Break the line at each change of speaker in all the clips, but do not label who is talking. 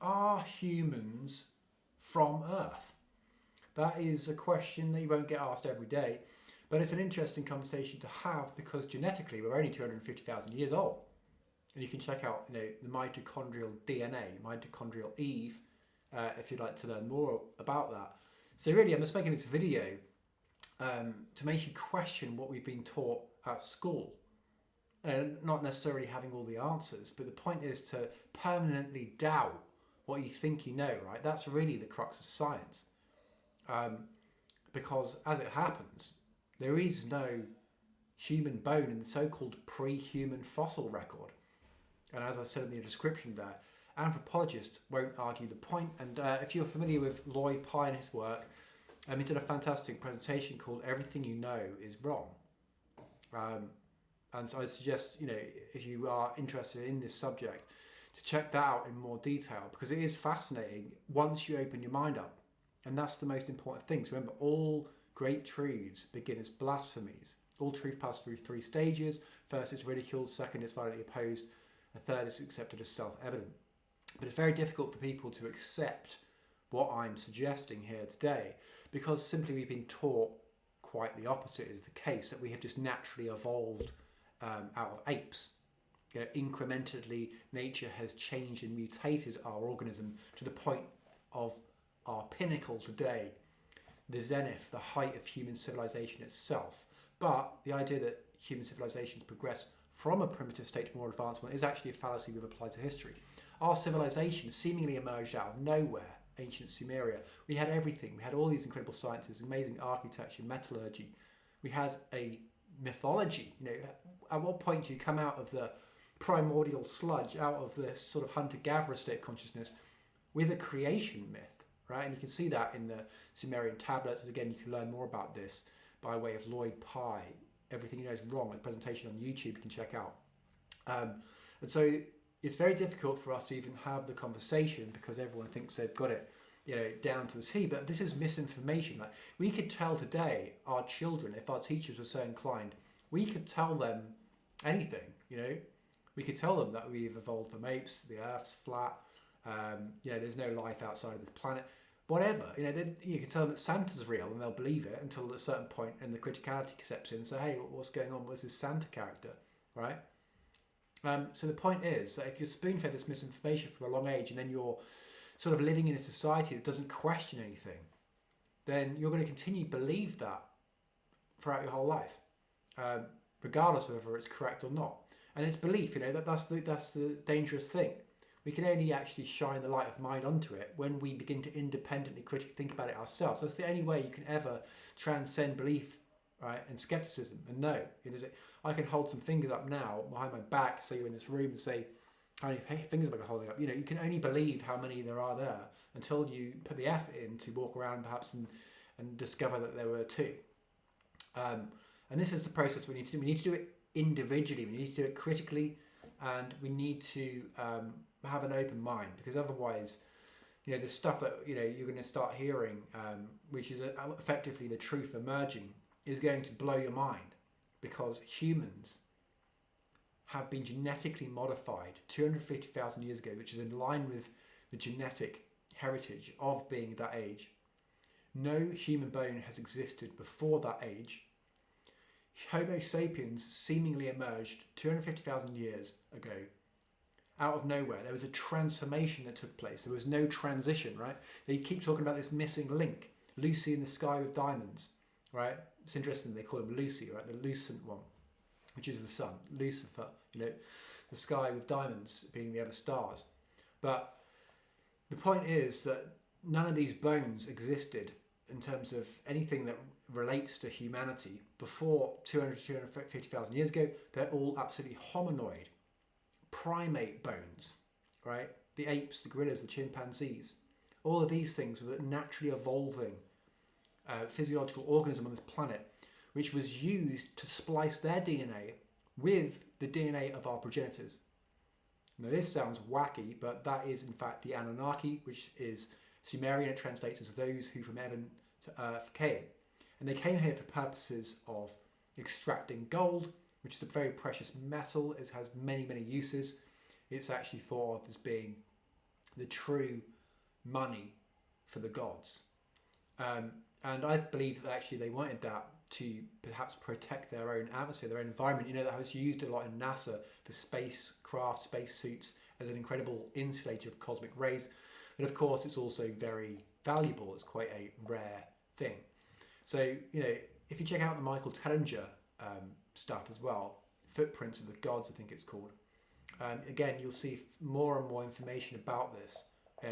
are humans from Earth? That is a question that you won't get asked every day, but it's an interesting conversation to have because genetically we're only 250,000 years old. And you can check out, the mitochondrial DNA, mitochondrial Eve, if you'd like to learn more about that. So really, I'm just making this video to make you question what we've been taught at school. Not necessarily having all the answers, but the point is to permanently doubt what you think you know, right? That's really the crux of science. Because as it happens, there is no human bone in the so-called pre-human fossil record. And as I said in the description there, anthropologists won't argue the point. And if you're familiar with Lloyd Pye and his work, he did a fantastic presentation called Everything You Know is Wrong. And so I suggest, if you are interested in this subject, to check that out in more detail, because it is fascinating once you open your mind up. And that's the most important thing. So remember, all great truths begin as blasphemies. All truth passes through three stages. First, it's ridiculed. Second, it's violently opposed. A third is accepted as self-evident. But it's very difficult for people to accept what I'm suggesting here today because simply we've been taught quite the opposite is the case, that we have just naturally evolved out of apes. Incrementally, nature has changed and mutated our organism to the point of our pinnacle today, the zenith, the height of human civilization itself. But the idea that human civilizations progress from a primitive state to more advancement is actually a fallacy we've applied to history. Our civilization seemingly emerged out of nowhere, ancient Sumeria. We had everything. We had all these incredible sciences, amazing architecture, metallurgy. We had a mythology. At what point do you come out of the primordial sludge, out of this sort of hunter-gatherer state of consciousness with a creation myth, right? And you can see that in the Sumerian tablets. And again, you can learn more about this by way of Lloyd Pye. Everything You Know is Wrong, a presentation on YouTube you can check out. And so it's very difficult for us to even have the conversation because everyone thinks they've got it, down to a T. But this is misinformation. Like, we could tell today our children, if our teachers were so inclined, we could tell them anything. We could tell them that we've evolved from apes, the Earth's flat, there's no life outside of this planet. Whatever, you can tell them that Santa's real and they'll believe it until at a certain point and the criticality steps in and say, hey, what's going on? What's this Santa character, right? So the point is that if you're spoon-fed this misinformation from a long age and then you're sort of living in a society that doesn't question anything, then you're going to continue to believe that throughout your whole life, regardless of whether it's correct or not. And it's belief, that's the dangerous thing. We can only actually shine the light of mind onto it when we begin to independently critically think about it ourselves. That's the only way you can ever transcend belief, right, and skepticism. And no, I can hold some fingers up now behind my back, say you're in this room, and say how many fingers am I holding up? You can only believe how many there are there until you put the effort in to walk around perhaps and discover that there were two. And this is the process we need to do. We need to do it individually. We need to do it critically, and we need to have an open mind, because otherwise, the stuff that you're going to start hearing, which is effectively the truth emerging, is going to blow your mind, because humans have been genetically modified 250,000 years ago, which is in line with the genetic heritage of being that age. No human bone has existed before that age. Homo sapiens seemingly emerged 250,000 years ago out of nowhere. There was a transformation that took place. There was no transition, right? They keep talking about this missing link. Lucy in the sky with diamonds, right? It's interesting they call him Lucy, right? The lucent one, which is the sun. Lucifer, the sky with diamonds being the other stars. But the point is that none of these bones existed in terms of anything that relates to humanity before 250,000 years ago. They're all absolutely hominoid, primate bones, right? The apes, the gorillas, the chimpanzees. All of these things were a naturally evolving physiological organism on this planet, which was used to splice their DNA with the DNA of our progenitors. Now this sounds wacky, but that is in fact the Anunnaki, which is Sumerian. It translates as those who from heaven to earth came. And they came here for purposes of extracting gold, which is a very precious metal. It has many, many uses. It's actually thought of as being the true money for the gods. And I believe that actually they wanted that to perhaps protect their own atmosphere, their own environment. You know, that was used a lot in NASA for spacecraft, spacesuits, as an incredible insulator of cosmic rays. But of course, it's also very valuable. It's quite a rare thing. So, you know, if you check out the Michael Tellinger stuff as well, Footprints of the Gods, I think it's called, again, you'll see more and more information about this,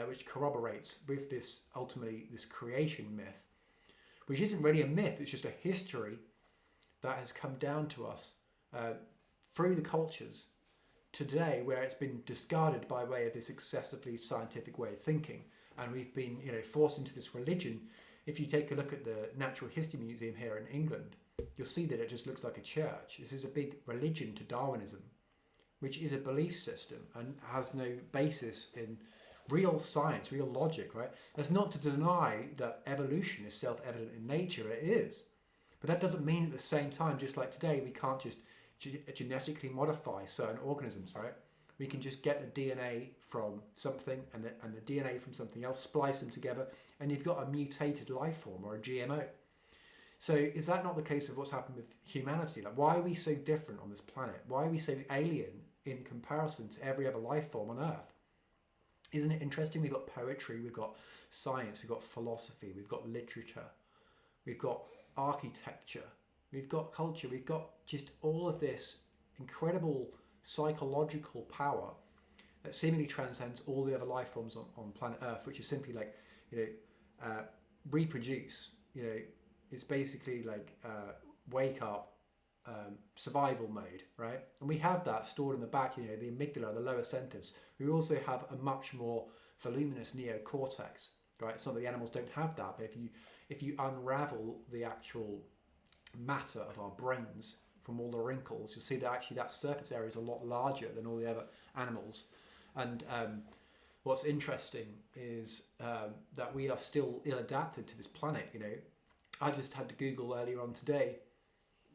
which corroborates with this, ultimately, this creation myth, which isn't really a myth, it's just a history that has come down to us through the cultures today, where it's been discarded by way of this excessively scientific way of thinking, and we've been, you know, forced into this religion. If you take a look at the Natural History Museum here in England, you'll see that it just looks like a church. This is a big religion to Darwinism, which is a belief system and has no basis in real science, real logic, right? That's not to deny that evolution is self-evident in nature, it is. But that doesn't mean at the same time, just like today, we can't just genetically modify certain organisms, right? We can just get the DNA from something and the DNA from something else, splice them together, and you've got a mutated life form or a GMO. So is that not the case of what's happened with humanity? Like, why are we so different on this planet? Why are we so alien in comparison to every other life form on Earth? Isn't it interesting? We've got poetry, we've got science, we've got philosophy, we've got literature, we've got architecture, we've got culture, we've got just all of this incredible psychological power that seemingly transcends all the other life forms on planet Earth, which is simply like, you know, reproduce. You know, it's basically like wake up, survival mode, right? And we have that stored in the back, you know, the amygdala, the lower centers. We also have a much more voluminous neocortex, right? It's not that the animals don't have that, but if you unravel the actual matter of our brains from all the wrinkles, you'll see that actually that surface area is a lot larger than all the other animals. And what's interesting is that we are still ill-adapted to this planet. You know, I just had to Google earlier on today,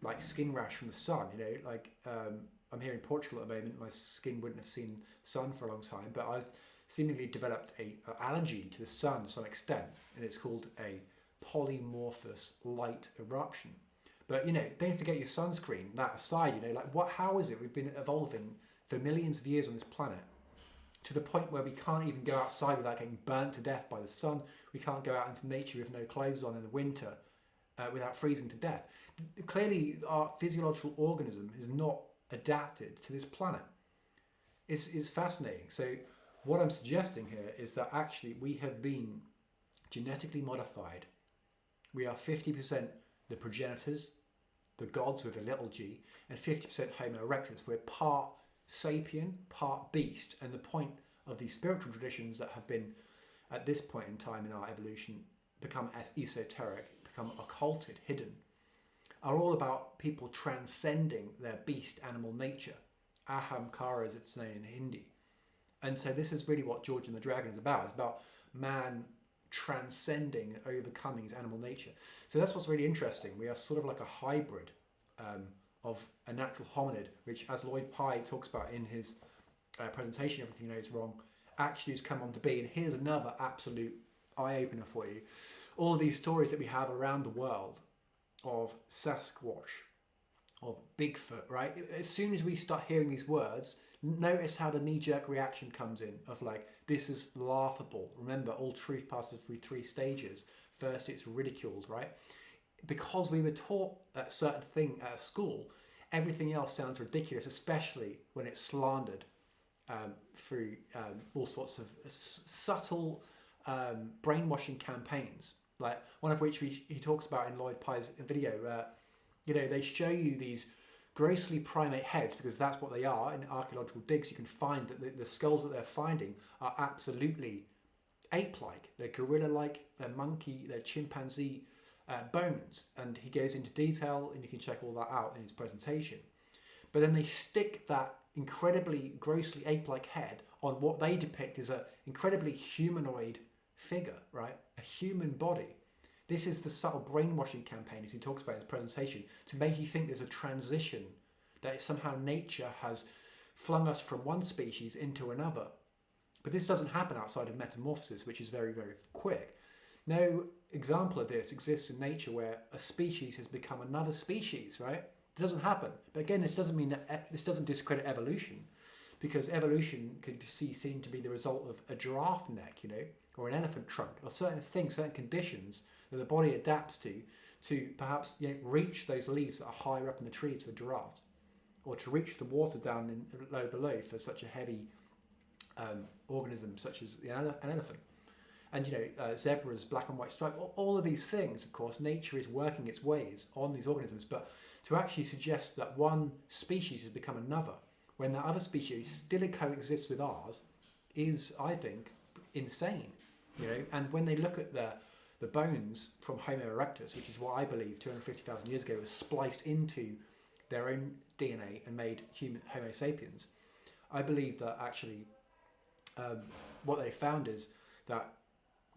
like skin rash from the sun. You know, like I'm here in Portugal at the moment. My skin wouldn't have seen sun for a long time, but I've seemingly developed a allergy to the sun to some extent, and it's called a polymorphous light eruption. But, you know, don't forget your sunscreen. That aside, you know, like how is it we've been evolving for millions of years on this planet to the point where we can't even go outside without getting burnt to death by the sun? We can't go out into nature with no clothes on in the winter without freezing to death. Clearly, our physiological organism is not adapted to this planet. It's fascinating. So what I'm suggesting here is that actually we have been genetically modified. We are 50% the progenitors, the gods with a little g, and 50% Homo erectus. We're part sapien, part beast. And the point of these spiritual traditions that have been, at this point in time in our evolution, become esoteric, become occulted, hidden, are all about people transcending their beast animal nature. Ahamkara, as it's known in Hindi. And so this is really what George and the Dragon is about. It's about man transcending and overcoming his animal nature. So that's what's really interesting. We are sort of like a hybrid of a natural hominid, which, as Lloyd Pye talks about in his presentation, Everything You Know Is Wrong, actually has come on to be. And here's another absolute eye-opener for you. All of these stories that we have around the world of Sasquatch, of Bigfoot, right? As soon as we start hearing these words, notice how the knee-jerk reaction comes in of like, this is laughable. Remember, all truth passes through three stages. First, it's ridiculed, right? Because we were taught a certain thing at school, everything else sounds ridiculous, especially when it's slandered through all sorts of subtle brainwashing campaigns. Like one of which he talks about in Lloyd Pye's video. You know, they show you these grossly primate heads, because that's what they are. In archaeological digs, you can find that the skulls that they're finding are absolutely ape-like. They're gorilla-like, they're monkey, they're chimpanzee bones. And he goes into detail, and you can check all that out in his presentation. But then they stick that incredibly grossly ape-like head on what they depict as an incredibly humanoid figure, right? A human body. This is the subtle brainwashing campaign, as he talks about in his presentation, to make you think there's a transition, that somehow nature has flung us from one species into another. But this doesn't happen outside of metamorphosis, which is very, very quick. No example of this exists in nature where a species has become another species, right? It doesn't happen. But again, this doesn't mean that this doesn't discredit evolution, because evolution could be seen to be the result of a giraffe neck, or an elephant trunk, or certain things, certain conditions that the body adapts to perhaps reach those leaves that are higher up in the trees for giraffes, or to reach the water down in low below for such a heavy organism such as an elephant. And zebras, black and white stripe, all of these things, of course, nature is working its ways on these organisms. But to actually suggest that one species has become another, when that other species still coexists with ours, is, I think, insane. And when they look at the bones from Homo erectus, which is what I believe 250,000 years ago was spliced into their own DNA and made human Homo sapiens, I believe that actually what they found is that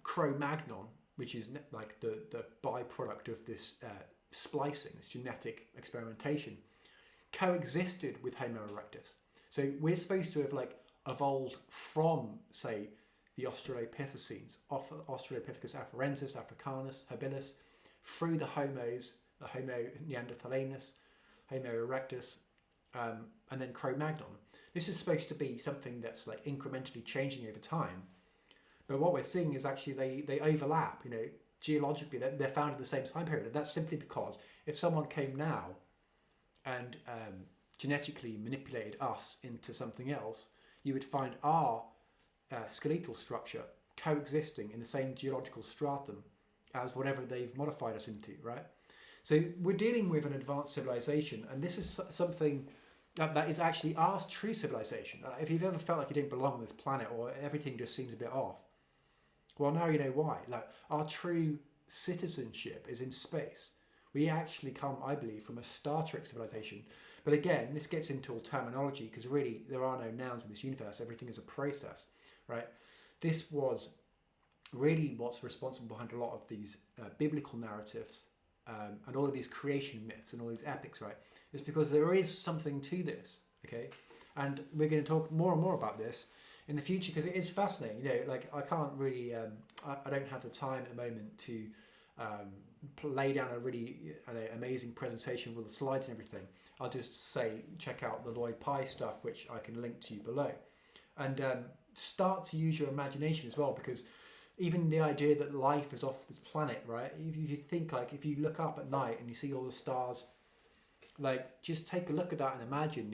Cro-Magnon, which is like the byproduct of this splicing, this genetic experimentation, coexisted with Homo erectus. So we're supposed to have evolved from, say, the Australopithecines, Australopithecus afarensis, africanus, habilis, through the homos, the Homo neanderthalensis, Homo erectus, and then Cro-Magnon. This is supposed to be something that's incrementally changing over time. But what we're seeing is actually they overlap, geologically, they're found in the same time period. And that's simply because if someone came now and genetically manipulated us into something else, you would find our skeletal structure coexisting in the same geological stratum as whatever they've modified us into, right? So we're dealing with an advanced civilization, and this is something that is actually our true civilization. If you've ever felt like you didn't belong on this planet or everything just seems a bit off, well, now you know why. Our true citizenship is in space. We actually come, I believe, from a Star Trek civilization. But again, this gets into all terminology, because really there are no nouns in this universe. Everything is a process, right? This was really what's responsible behind a lot of these biblical narratives and all of these creation myths and all these epics, right? It's because there is something to this, okay? And we're going to talk more and more about this in the future, because it is fascinating. I can't really, I don't have the time at the moment to lay down a really amazing presentation with the slides and everything. I'll just say check out the Lloyd Pye stuff, which I can link to you below, and start to use your imagination as well, because even the idea that life is off this planet, right? If you think, if you look up at night and you see all the stars, just take a look at that and imagine,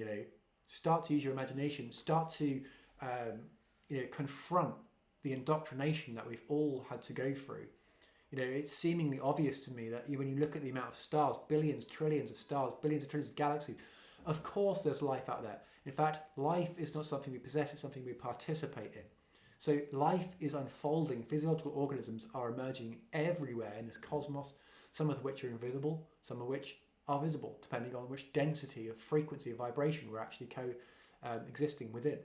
start to use your imagination, start to confront the indoctrination that we've all had to go through. It's seemingly obvious to me that when you look at the amount of stars, billions, trillions of stars, billions of trillions of galaxies, of course there's life out there. In fact, life is not something we possess, it's something we participate in. So life is unfolding. Physiological organisms are emerging everywhere in this cosmos, some of which are invisible, some of which are visible, depending on which density of frequency of vibration we're actually existing within.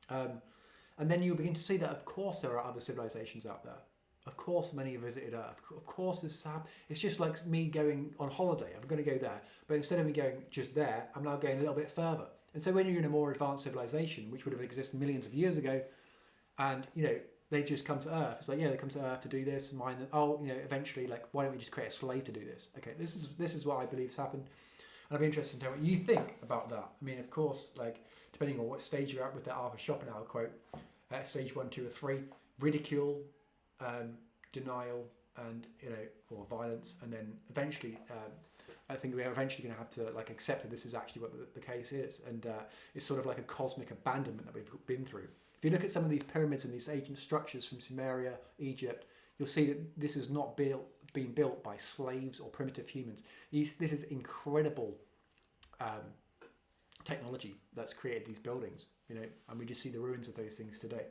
And then you'll begin to see that, of course, there are other civilizations out there. Of course, many have visited Earth. Of course, this is happening. It's just like me going on holiday. I'm going to go there. But instead of me going just there, I'm now going a little bit further. And so when you're in a more advanced civilization, which would have existed millions of years ago, and, they just come to Earth. It's they come to Earth to do this, and mine. Eventually, why don't we just create a slave to do this? Okay, this is what I believe has happened. And I'd be interested to know what you think about that. I mean, of course, depending on what stage you're at with that Arthur Schopenhauer quote, stage 1, 2, or 3, ridicule, denial, and or violence, and then eventually, I think we're eventually going to have to accept that this is actually what the case is, and it's sort of like a cosmic abandonment that we've been through. If you look at some of these pyramids and these ancient structures from Sumeria, Egypt, you'll see that this is not being built by slaves or primitive humans. This is incredible technology that's created these buildings, and we just see the ruins of those things today.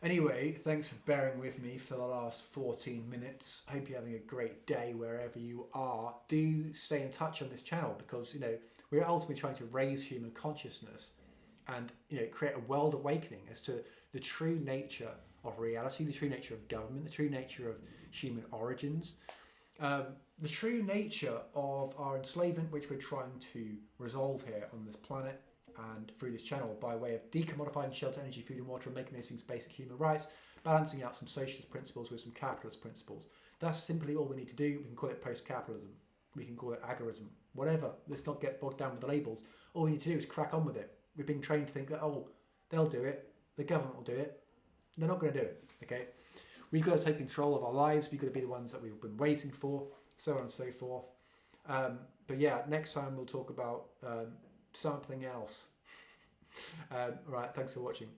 Anyway, thanks for bearing with me for the last 14 minutes. Hope you're having a great day wherever you are. Do stay in touch on this channel, because we're ultimately trying to raise human consciousness and create a world awakening as to the true nature of reality, the true nature of government, the true nature of human origins, the true nature of our enslavement, which we're trying to resolve here on this planet, and through this channel by way of decommodifying shelter, energy, food and water and making those things basic human rights, balancing out some socialist principles with some capitalist principles. That's simply all we need to do. We can call it post-capitalism. We can call it agorism. Whatever. Let's not get bogged down with the labels. All we need to do is crack on with it. We've been trained to think that, oh, they'll do it. The government will do it. They're not going to do it. Okay? We've got to take control of our lives. We've got to be the ones that we've been waiting for, so on and so forth. But yeah, next time we'll talk about something else. Right, thanks for watching.